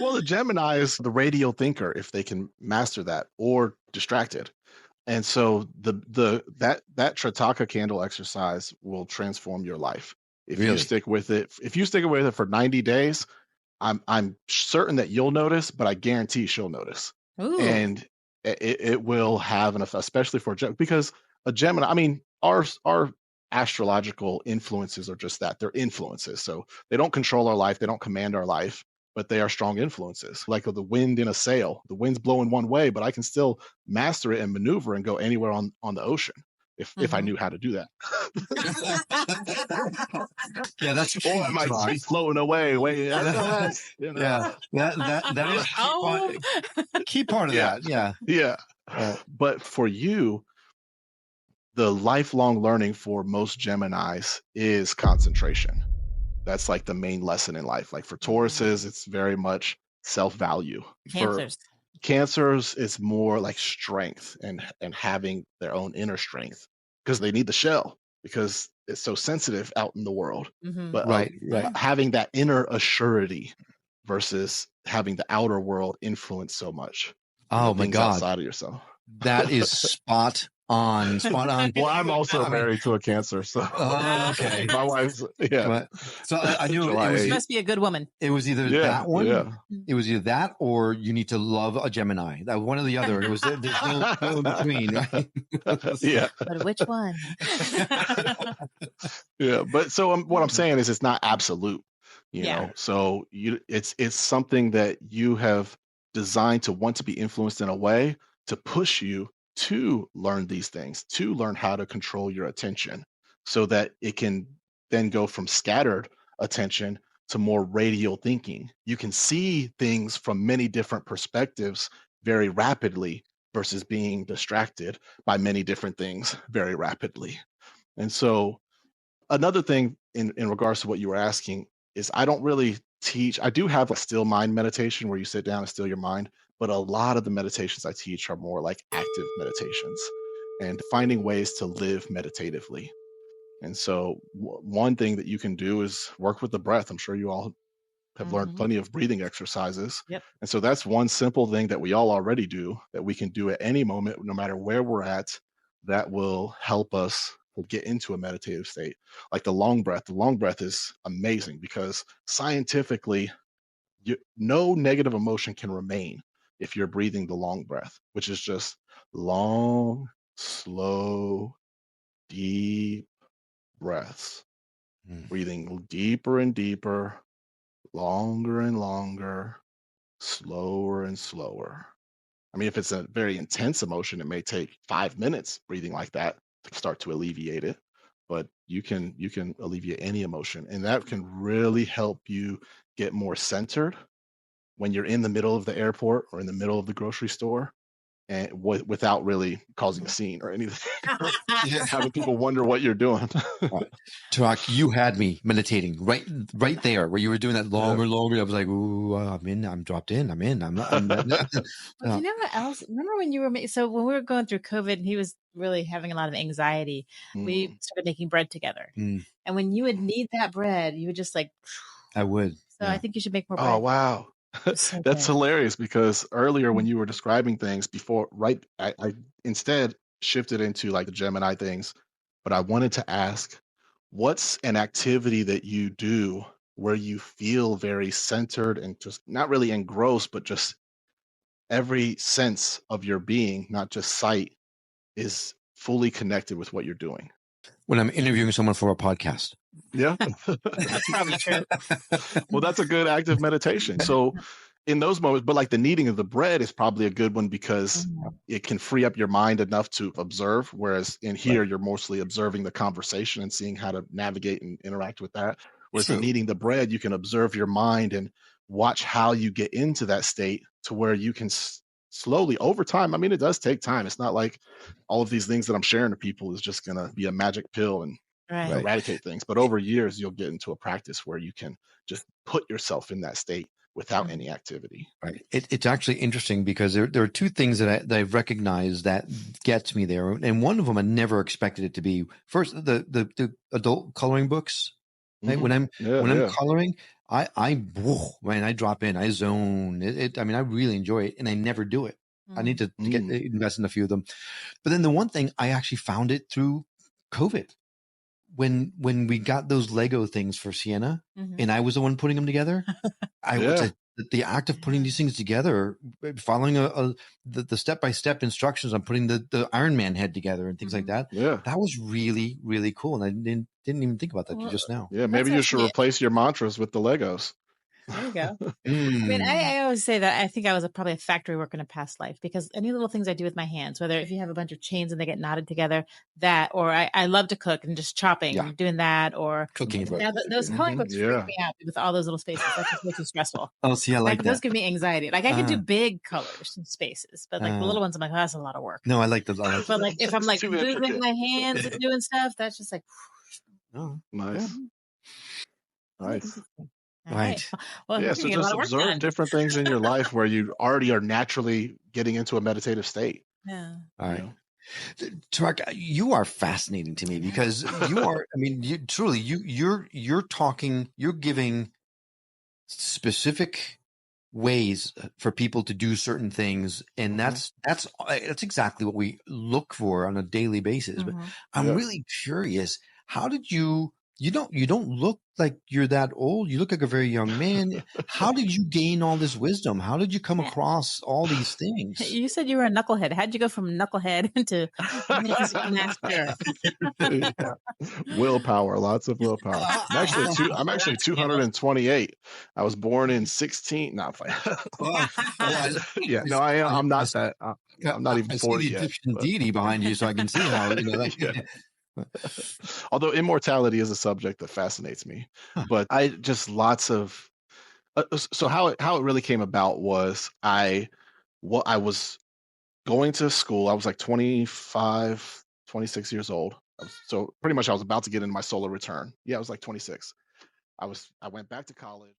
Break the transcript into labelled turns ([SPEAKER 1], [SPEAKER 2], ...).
[SPEAKER 1] Well, the Gemini is the radial thinker if they can master that, or distracted. And so that Tritaka candle exercise will transform your life. If you
[SPEAKER 2] Really?
[SPEAKER 1] stick with it, for 90 days, I'm certain that you'll notice, but I guarantee she'll notice.
[SPEAKER 3] Ooh.
[SPEAKER 1] And it will have an effect, especially for because a Gemini, I mean, our astrological influences are just that. They're influences. So they don't control our life, they don't command our life, but they are strong influences. Like the wind in a sail. The wind's blowing one way, but I can still master it and maneuver and go anywhere on the ocean if I knew how to do that.
[SPEAKER 2] Yeah, that's
[SPEAKER 1] or I might be floating away.
[SPEAKER 2] Yeah, that is key part of that. Yeah.
[SPEAKER 1] Yeah. But for you, the lifelong learning for most Geminis is concentration. That's like the main lesson in life. Like for Tauruses, it's very much self-value.
[SPEAKER 3] Cancers.
[SPEAKER 1] For Cancers, it's more like strength and having their own inner strength because they need the shell because it's so sensitive out in the world.
[SPEAKER 3] Mhm.
[SPEAKER 1] But
[SPEAKER 2] Right.
[SPEAKER 1] having that inner assurity versus having the outer world influence so much.
[SPEAKER 2] Oh my
[SPEAKER 1] things
[SPEAKER 2] God.
[SPEAKER 1] outside of yourself.
[SPEAKER 2] That is spot on.
[SPEAKER 1] Well, I'm also married to a Cancer, so
[SPEAKER 2] okay.
[SPEAKER 1] my wife's
[SPEAKER 2] So I knew
[SPEAKER 1] July
[SPEAKER 2] it was.
[SPEAKER 3] She must be a good woman.
[SPEAKER 2] It was either that one.
[SPEAKER 1] Yeah.
[SPEAKER 2] It was either that, or you need to love a Gemini. That one or the other. It was there's no in between, right?
[SPEAKER 1] Yeah.
[SPEAKER 3] But which one?
[SPEAKER 1] Yeah, but so what I'm saying is it's not absolute, you
[SPEAKER 3] Yeah.
[SPEAKER 1] know. So it's something that you have designed to want to be influenced in a way to push you to learn these things, to learn how to control your attention so that it can then go from scattered attention to more radial thinking. You can see things from many different perspectives very rapidly versus being distracted by many different things very rapidly. And so another thing in regards to what you were asking is I don't really teach. I do have a still mind meditation where you sit down and still your mind, but a lot of the meditations I teach are more like active meditations and finding ways to live meditatively. And so one thing that you can do is work with the breath. I'm sure you all have learned plenty of breathing exercises.
[SPEAKER 3] Yep.
[SPEAKER 1] And so that's one simple thing that we all already do that we can do at any moment, no matter where we're at, that will help us get into a meditative state. Like the long breath. The long breath is amazing because scientifically, no negative emotion can remain if you're breathing the long breath, which is just long, slow, deep breaths. Breathing deeper and deeper, longer and longer, slower and slower. I mean, if it's a very intense emotion, it may take 5 minutes breathing like that to start to alleviate it. But you can alleviate any emotion, and that can really help you get more centered when you're in the middle of the airport or in the middle of the grocery store, and without really causing a scene or anything. Having people wonder what you're doing.
[SPEAKER 2] Tarak, you had me meditating right there where you were doing that longer. I was like, ooh, I'm dropped in. I'm in. I'm not.
[SPEAKER 3] Well, you know what else? Remember when you were when we were going through COVID and he was really having a lot of anxiety, we started making bread together. And when you would knead that bread, you would just like.
[SPEAKER 2] I would.
[SPEAKER 3] So I think you should make more bread.
[SPEAKER 1] Oh wow.
[SPEAKER 3] So
[SPEAKER 1] that's
[SPEAKER 3] good.
[SPEAKER 1] hilarious because earlier when you were describing things before, I instead shifted into like the Gemini things, but I wanted to ask, what's an activity that you do where you feel very centered and just not really engrossed, but just every sense of your being, not just sight, is fully connected with what you're doing?
[SPEAKER 2] When I'm interviewing someone for a podcast.
[SPEAKER 1] Yeah.
[SPEAKER 3] That's probably true.
[SPEAKER 1] Well, that's a good active meditation. So in those moments, but like the kneading of the bread is probably a good one because it can free up your mind enough to observe. Whereas in here, you're mostly observing the conversation and seeing how to navigate and interact with that. Whereas in kneading the bread, you can observe your mind and watch how you get into that state to where you can slowly over time. I mean, it does take time. It's not like all of these things that I'm sharing to people is just going to be a magic pill and eradicate things. But over years, you'll get into a practice where you can just put yourself in that state without any activity.
[SPEAKER 2] Right. It's actually interesting because there are two things that I've recognized that gets me there. And one of them I never expected it to be. First, the adult coloring books. Right?
[SPEAKER 1] Mhm. Yeah,
[SPEAKER 2] When I'm
[SPEAKER 1] yeah.
[SPEAKER 2] coloring, man, I drop in, I zone. I mean, I really enjoy it, and I never do it. I need to get
[SPEAKER 1] Mm.
[SPEAKER 2] invest in a few of them. But then the one thing I actually found it through COVID when we got those Lego things for Sienna, and I was the one putting them together. I was
[SPEAKER 1] Yeah.
[SPEAKER 2] the act of putting these things together, following the step-by-step instructions on putting the Iron Man head together and things like that.
[SPEAKER 1] Yeah.
[SPEAKER 2] That was really, really cool. And I didn't even think about that
[SPEAKER 3] Well,
[SPEAKER 2] just now.
[SPEAKER 1] Yeah,
[SPEAKER 3] that's
[SPEAKER 1] maybe you should
[SPEAKER 3] actually it.
[SPEAKER 1] replace your mantras with the Legos.
[SPEAKER 3] There you go. I mean, I always say that I think I was probably a factory worker in a past life, because any little things I do with my hands, whether if you have a bunch of chains and they get knotted together, that, or I love to cook and just chopping,
[SPEAKER 2] Yeah.
[SPEAKER 3] doing that, or
[SPEAKER 2] Cooking is right.
[SPEAKER 3] now those coloring books freak
[SPEAKER 1] Yeah.
[SPEAKER 3] me out with all those little spaces. That's just way too stressful.
[SPEAKER 2] Oh, see, I like
[SPEAKER 3] Those
[SPEAKER 2] that.
[SPEAKER 3] give me anxiety. Like I can do big colors and spaces, but like the little ones, I'm like, oh, that's a lot of work.
[SPEAKER 2] No, I like the.
[SPEAKER 3] But like if I'm
[SPEAKER 1] It's
[SPEAKER 3] like
[SPEAKER 1] too
[SPEAKER 3] moving
[SPEAKER 1] intricate.
[SPEAKER 3] my hands and doing stuff, that's just like,
[SPEAKER 2] Oh,
[SPEAKER 1] Nice. Nice.
[SPEAKER 3] all
[SPEAKER 2] right.
[SPEAKER 3] Well,
[SPEAKER 1] Yeah,
[SPEAKER 3] we're
[SPEAKER 1] so
[SPEAKER 3] gonna get a lot
[SPEAKER 1] just
[SPEAKER 3] of work
[SPEAKER 1] observe
[SPEAKER 3] done.
[SPEAKER 1] different things in your life where you already are naturally getting into a meditative state.
[SPEAKER 3] Yeah.
[SPEAKER 2] All right.
[SPEAKER 1] You know?
[SPEAKER 2] Tarak, you are fascinating to me because you are. I mean, you truly you're talking. You're giving specific ways for people to do certain things, and that's exactly what we look for on a daily basis. But I'm really curious, how did you don't look like you're that old, you look like a very young man. How did you gain all this wisdom? How did you come across all these things?
[SPEAKER 3] You said you were a knucklehead. How'd you go from knucklehead into master?
[SPEAKER 1] Yeah. Willpower, lots of willpower. I'm actually 228. I was born in 16. No, I'm fine. Yeah, no, I'm not that. I'm not even 40
[SPEAKER 2] see the
[SPEAKER 1] yet.
[SPEAKER 2] Egyptian deity behind you, so I can see how
[SPEAKER 1] Yeah. Although immortality is a subject that fascinates me, but I just lots of. So how it really came about was I was going to school. I was like 25, 26 years old. So pretty much I was about to get into my solar return. Yeah, I was like 26. I went back to college.